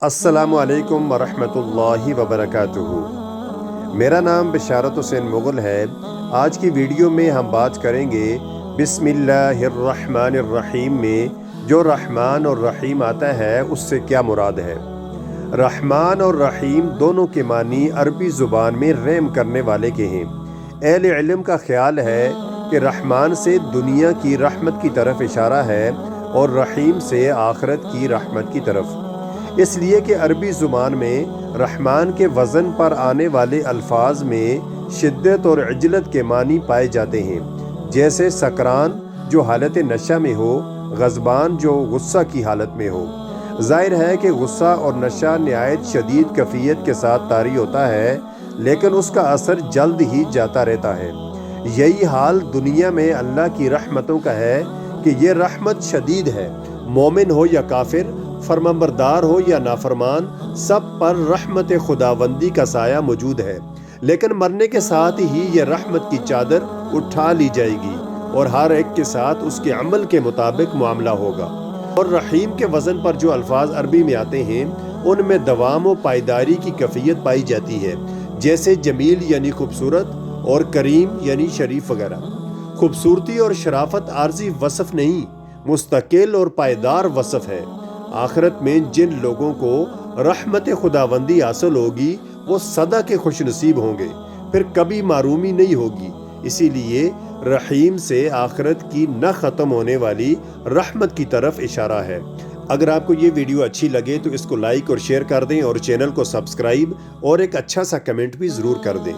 السلام علیکم ورحمۃ اللہ وبرکاتہ۔ میرا نام بشارت حسین مغل ہے۔ آج کی ویڈیو میں ہم بات کریں گے بسم اللہ الرحمن الرحیم میں جو رحمان اور رحیم آتا ہے اس سے کیا مراد ہے۔ رحمان اور رحیم دونوں کے معنی عربی زبان میں رحم کرنے والے کے ہیں۔ اہل علم کا خیال ہے کہ رحمان سے دنیا کی رحمت کی طرف اشارہ ہے اور رحیم سے آخرت کی رحمت کی طرف، اس لیے کہ عربی زبان میں رحمان کے وزن پر آنے والے الفاظ میں شدت اور عجلت کے معنی پائے جاتے ہیں، جیسے سکران جو حالت نشہ میں ہو، غضبان جو غصہ کی حالت میں ہو۔ ظاہر ہے کہ غصہ اور نشہ نہایت شدید کیفیت کے ساتھ طاری ہوتا ہے، لیکن اس کا اثر جلد ہی جاتا رہتا ہے۔ یہی حال دنیا میں اللہ کی رحمتوں کا ہے کہ یہ رحمت شدید ہے۔ مومن ہو یا کافر، فرمانبردار ہو یا نافرمان، سب پر رحمت خداوندی کا سایہ موجود ہے، لیکن مرنے کے ساتھ ہی یہ رحمت کی چادر اٹھا لی جائے گی اور ہر ایک کے ساتھ اس کے عمل کے مطابق معاملہ ہوگا۔ اور رحیم کے وزن پر جو الفاظ عربی میں آتے ہیں ان میں دوام و پائیداری کی کیفیت پائی جاتی ہے، جیسے جمیل یعنی خوبصورت اور کریم یعنی شریف وغیرہ۔ خوبصورتی اور شرافت عارضی وصف نہیں، مستقل اور پائیدار وصف ہے۔ آخرت میں جن لوگوں کو رحمت خداوندی حاصل ہوگی وہ سدا کے خوش نصیب ہوں گے، پھر کبھی محرومی نہیں ہوگی۔ اسی لیے رحیم سے آخرت کی نہ ختم ہونے والی رحمت کی طرف اشارہ ہے۔ اگر آپ کو یہ ویڈیو اچھی لگے تو اس کو لائک اور شیئر کر دیں اور چینل کو سبسکرائب اور ایک اچھا سا کمنٹ بھی ضرور کر دیں۔